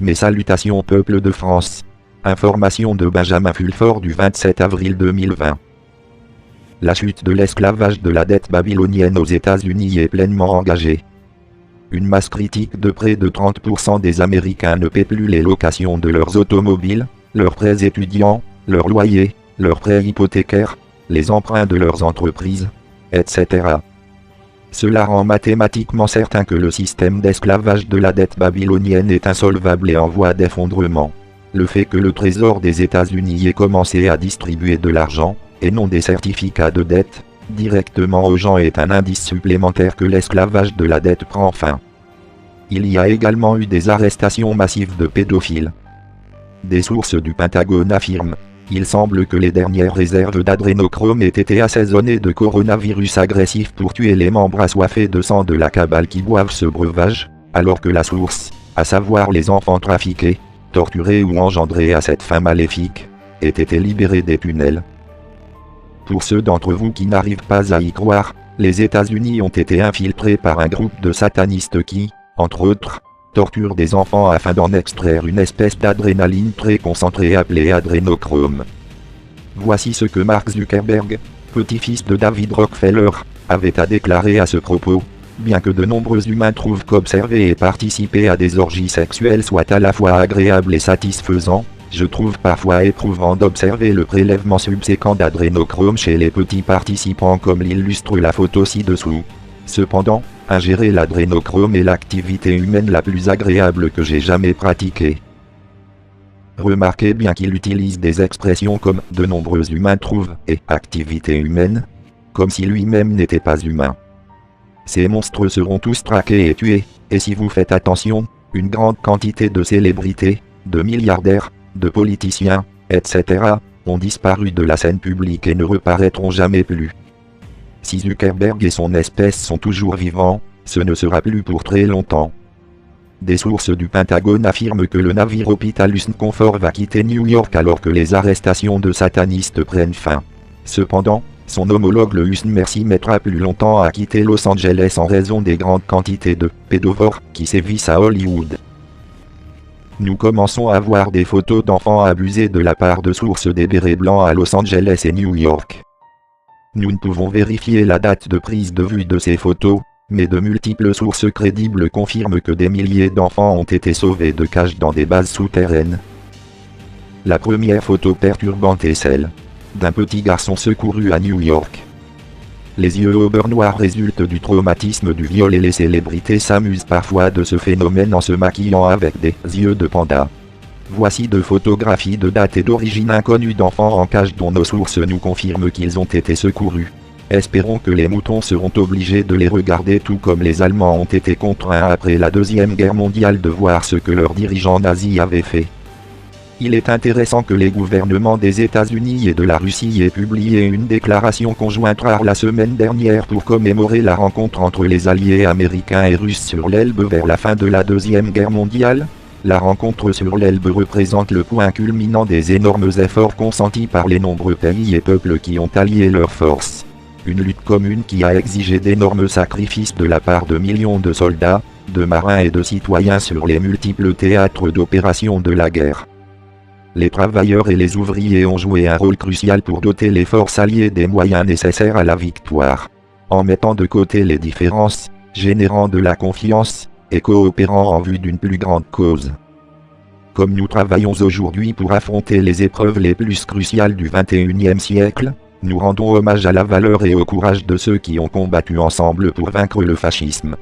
Mes salutations peuple de France. Information de Benjamin Fulford du 27 avril 2020. La chute de l'esclavage de la dette babylonienne aux États-Unis est pleinement engagée. Une masse critique de près de 30% des Américains ne paient plus les locations de leurs automobiles, leurs prêts étudiants, leurs loyers, leurs prêts hypothécaires, les emprunts de leurs entreprises, etc. Cela rend mathématiquement certain que le système d'esclavage de la dette babylonienne est insolvable et en voie d'effondrement. Le fait que le Trésor des États-Unis ait commencé à distribuer de l'argent, et non des certificats de dette, directement aux gens est un indice supplémentaire que l'esclavage de la dette prend fin. Il y a également eu des arrestations massives de pédophiles. Des sources du Pentagone affirment: il semble que les dernières réserves d'adrénochrome aient été assaisonnées de coronavirus agressif pour tuer les membres assoiffés de sang de la cabale qui boivent ce breuvage, alors que la source, à savoir les enfants trafiqués, torturés ou engendrés à cette fin maléfique, ait été libérée des tunnels. Pour ceux d'entre vous qui n'arrivent pas à y croire, les États-Unis ont été infiltrés par un groupe de satanistes qui, entre autres, torturent des enfants afin d'en extraire une espèce d'adrénaline très concentrée appelée adrénochrome. Voici ce que Mark Zuckerberg, petit-fils de David Rockefeller, avait à déclarer à ce propos: bien que de nombreux humains trouvent qu'observer et participer à des orgies sexuelles soit à la fois agréable et satisfaisant, je trouve parfois éprouvant d'observer le prélèvement subséquent d'adrénochrome chez les petits participants comme l'illustre la photo ci-dessous. Cependant, ingérer l'adrénochrome est l'activité humaine la plus agréable que j'ai jamais pratiquée. Remarquez bien qu'il utilise des expressions comme « de nombreux humains trouvent » et « activité humaine », comme si lui-même n'était pas humain. Ces monstres seront tous traqués et tués, et si vous faites attention, une grande quantité de célébrités, de milliardaires, de politiciens, etc., ont disparu de la scène publique et ne reparaîtront jamais plus. Si Zuckerberg et son espèce sont toujours vivants, ce ne sera plus pour très longtemps. Des sources du Pentagone affirment que le navire hôpital Hudson Comfort va quitter New York alors que les arrestations de satanistes prennent fin. Cependant, son homologue le Hudson Mercy mettra plus longtemps à quitter Los Angeles en raison des grandes quantités de pédovores qui sévissent à Hollywood. Nous commençons à voir des photos d'enfants abusés de la part de sources des bérets blancs à Los Angeles et New York. Nous ne pouvons vérifier la date de prise de vue de ces photos, mais de multiples sources crédibles confirment que des milliers d'enfants ont été sauvés de cages dans des bases souterraines. La première photo perturbante est celle d'un petit garçon secouru à New York. Les yeux au beurre noir résultent du traumatisme du viol et les célébrités s'amusent parfois de ce phénomène en se maquillant avec des yeux de panda. Voici deux photographies de date et d'origine inconnues d'enfants en cage dont nos sources nous confirment qu'ils ont été secourus. Espérons que les moutons seront obligés de les regarder tout comme les Allemands ont été contraints après la Deuxième Guerre mondiale de voir ce que leurs dirigeants nazis avaient fait. Il est intéressant que les gouvernements des États-Unis et de la Russie aient publié une déclaration conjointe rare la semaine dernière pour commémorer la rencontre entre les alliés américains et russes sur l'Elbe vers la fin de la Deuxième Guerre mondiale. La rencontre sur l'Elbe représente le point culminant des énormes efforts consentis par les nombreux pays et peuples qui ont allié leurs forces. Une lutte commune qui a exigé d'énormes sacrifices de la part de millions de soldats, de marins et de citoyens sur les multiples théâtres d'opération de la guerre. Les travailleurs et les ouvriers ont joué un rôle crucial pour doter les forces alliées des moyens nécessaires à la victoire. En mettant de côté les différences, générant de la confiance, et coopérant en vue d'une plus grande cause. Comme nous travaillons aujourd'hui pour affronter les épreuves les plus cruciales du XXIe siècle, nous rendons hommage à la valeur et au courage de ceux qui ont combattu ensemble pour vaincre le fascisme.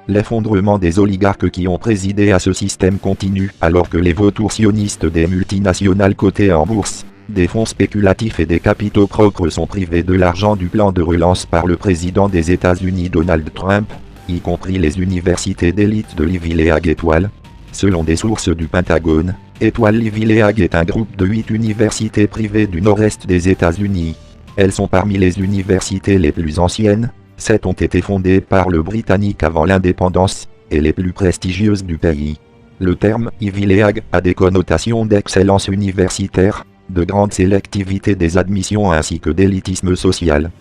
L'effondrement des oligarques qui ont présidé à ce système continue alors que les vautours sionistes des multinationales cotées en bourse, des fonds spéculatifs et des capitaux propres sont privés de l'argent du plan de relance par le président des États-Unis Donald Trump, y compris les universités d'élite de Livileag Étoile. Selon des sources du Pentagone, Étoile Livileag est un groupe de 8 universités privées du nord-est des États-Unis. Elles sont parmi les universités les plus anciennes, 7 ont été fondées par le Britannique avant l'indépendance, et les plus prestigieuses du pays. Le terme Ivy League a des connotations d'excellence universitaire, de grande sélectivité des admissions ainsi que d'élitisme social.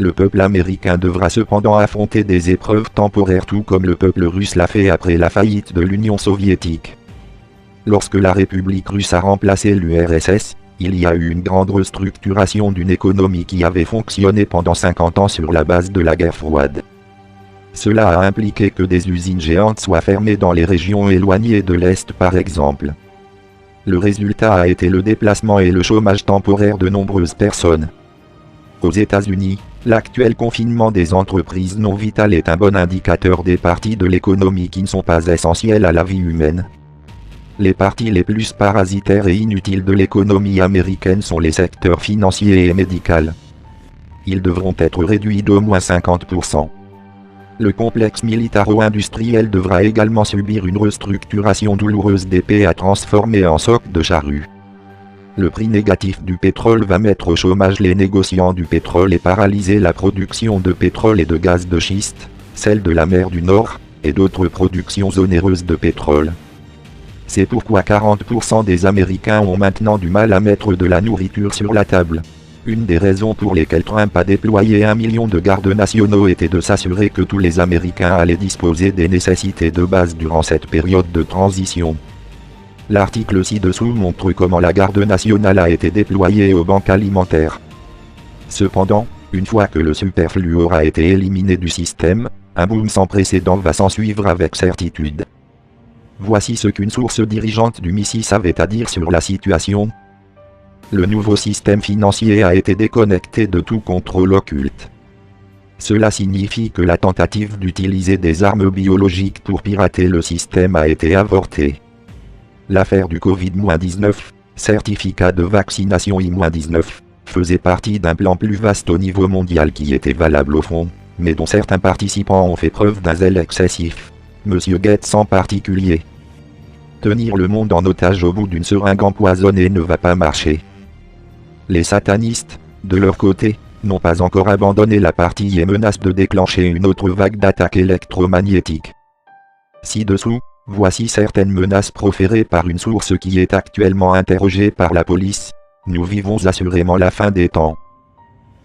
Le peuple américain devra cependant affronter des épreuves temporaires tout comme le peuple russe l'a fait après la faillite de l'Union soviétique. Lorsque la République russe a remplacé l'URSS, il y a eu une grande restructuration d'une économie qui avait fonctionné pendant 50 ans sur la base de la guerre froide. Cela a impliqué que des usines géantes soient fermées dans les régions éloignées de l'Est par exemple. Le résultat a été le déplacement et le chômage temporaire de nombreuses personnes. Aux États-Unis, l'actuel confinement des entreprises non vitales est un bon indicateur des parties de l'économie qui ne sont pas essentielles à la vie humaine. Les parties les plus parasitaires et inutiles de l'économie américaine sont les secteurs financiers et médical. Ils devront être réduits d'au moins 50%. Le complexe militaro-industriel devra également subir une restructuration douloureuse d'épée à transformer en soc de charrue. Le prix négatif du pétrole va mettre au chômage les négociants du pétrole et paralyser la production de pétrole et de gaz de schiste, celle de la mer du Nord, et d'autres productions onéreuses de pétrole. C'est pourquoi 40% des Américains ont maintenant du mal à mettre de la nourriture sur la table. Une des raisons pour lesquelles Trump a déployé 1 million de gardes nationaux était de s'assurer que tous les Américains allaient disposer des nécessités de base durant cette période de transition. L'article ci-dessous montre comment la garde nationale a été déployée aux banques alimentaires. Cependant, une fois que le superflu aura été éliminé du système, un boom sans précédent va s'en suivre avec certitude. Voici ce qu'une source dirigeante du MISIS avait à dire sur la situation. Le nouveau système financier a été déconnecté de tout contrôle occulte. Cela signifie que la tentative d'utiliser des armes biologiques pour pirater le système a été avortée. L'affaire du Covid-19, certificat de vaccination I-19, faisait partie d'un plan plus vaste au niveau mondial qui était valable au fond, mais dont certains participants ont fait preuve d'un zèle excessif. Monsieur Gates en particulier. Tenir le monde en otage au bout d'une seringue empoisonnée ne va pas marcher. Les satanistes, de leur côté, n'ont pas encore abandonné la partie et menacent de déclencher une autre vague d'attaques électromagnétiques. Ci-dessous, voici certaines menaces proférées par une source qui est actuellement interrogée par la police. Nous vivons assurément la fin des temps.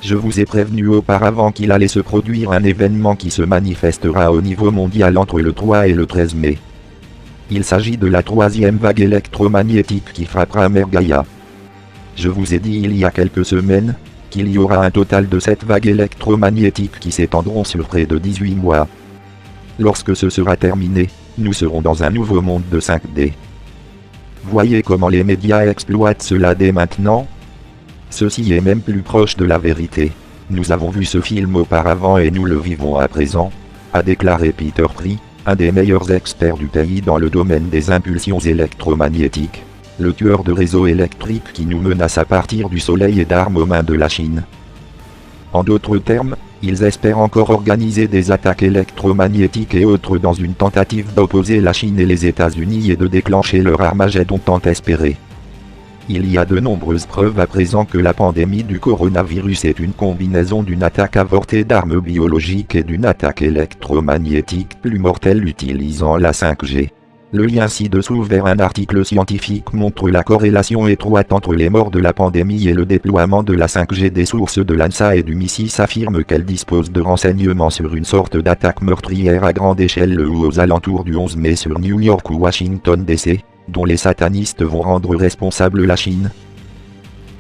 Je vous ai prévenu auparavant qu'il allait se produire un événement qui se manifestera au niveau mondial entre le 3 et le 13 mai. Il s'agit de la 3e vague électromagnétique qui frappera Mer Gaïa. Je vous ai dit il y a quelques semaines, qu'il y aura un total de 7 vagues électromagnétiques qui s'étendront sur près de 18 mois. Lorsque ce sera terminé, nous serons dans un nouveau monde de 5D. Voyez comment les médias exploitent cela dès maintenant. Ceci est même plus proche de la vérité. Nous avons vu ce film auparavant et nous le vivons à présent, a déclaré Peter Pry, un des meilleurs experts du pays dans le domaine des impulsions électromagnétiques. Le tueur de réseaux électriques qui nous menace à partir du soleil et d'armes aux mains de la Chine. En d'autres termes, ils espèrent encore organiser des attaques électromagnétiques et autres dans une tentative d'opposer la Chine et les États-Unis et de déclencher leur Armageddon tant espéré. Il y a de nombreuses preuves à présent que la pandémie du coronavirus est une combinaison d'une attaque avortée d'armes biologiques et d'une attaque électromagnétique plus mortelle utilisant la 5G. Le lien ci-dessous vers un article scientifique montre la corrélation étroite entre les morts de la pandémie et le déploiement de la 5G. Des sources de l'ANSA et du MISIS affirment qu'elles disposent de renseignements sur une sorte d'attaque meurtrière à grande échelle ou aux alentours du 11 mai sur New York ou Washington DC, dont les satanistes vont rendre responsable la Chine.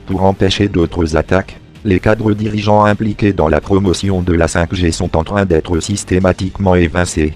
Pour empêcher d'autres attaques, les cadres dirigeants impliqués dans la promotion de la 5G sont en train d'être systématiquement évincés.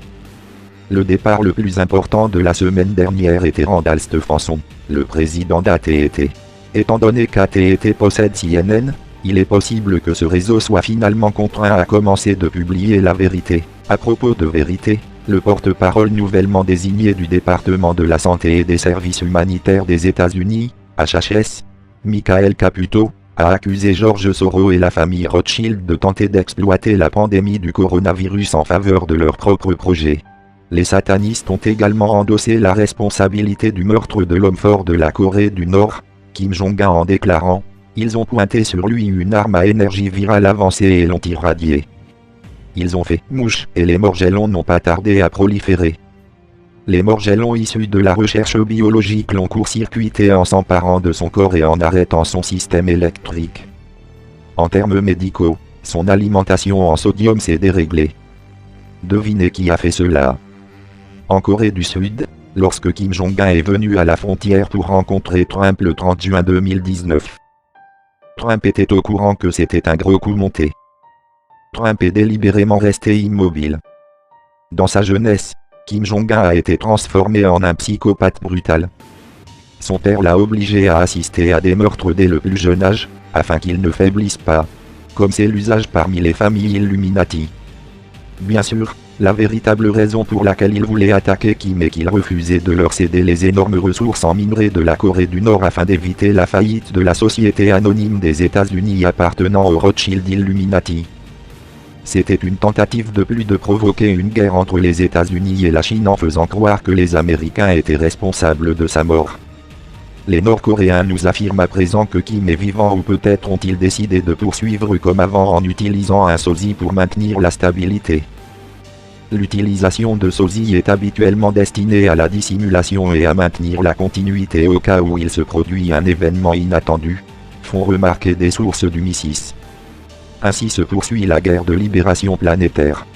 Le départ le plus important de la semaine dernière était Randall Stephenson, le président d'AT&T. Étant donné qu'AT&T possède CNN, il est possible que ce réseau soit finalement contraint à commencer de publier la vérité. À propos de vérité, le porte-parole nouvellement désigné du département de la santé et des services humanitaires des États-Unis, HHS, Michael Caputo, a accusé George Soros et la famille Rothschild de tenter d'exploiter la pandémie du coronavirus en faveur de leur propre projet. Les satanistes ont également endossé la responsabilité du meurtre de l'homme fort de la Corée du Nord, Kim Jong-un, en déclarant « Ils ont pointé sur lui une arme à énergie virale avancée et l'ont irradié. Ils ont fait mouche et les morgellons n'ont pas tardé à proliférer. Les morgellons issus de la recherche biologique l'ont court-circuité en s'emparant de son corps et en arrêtant son système électrique. En termes médicaux, son alimentation en sodium s'est déréglée. Devinez qui a fait cela? En Corée du Sud, lorsque Kim Jong-un est venu à la frontière pour rencontrer Trump le 30 juin 2019. Trump était au courant que c'était un gros coup monté. Trump est délibérément resté immobile. Dans sa jeunesse, Kim Jong-un a été transformé en un psychopathe brutal. Son père l'a obligé à assister à des meurtres dès le plus jeune âge, afin qu'il ne faiblisse pas, comme c'est l'usage parmi les familles Illuminati. Bien sûr, la véritable raison pour laquelle il voulait attaquer Kim est qu'il refusait de leur céder les énormes ressources en minerais de la Corée du Nord afin d'éviter la faillite de la société anonyme des États-Unis appartenant aux Rothschild Illuminati. C'était une tentative de plus de provoquer une guerre entre les États-Unis et la Chine en faisant croire que les Américains étaient responsables de sa mort. Les Nord-Coréens nous affirment à présent que Kim est vivant ou peut-être ont-ils décidé de poursuivre comme avant en utilisant un sosie pour maintenir la stabilité. L'utilisation de sosie est habituellement destinée à la dissimulation et à maintenir la continuité au cas où il se produit un événement inattendu, font remarquer des sources du MI6. Ainsi se poursuit la guerre de libération planétaire.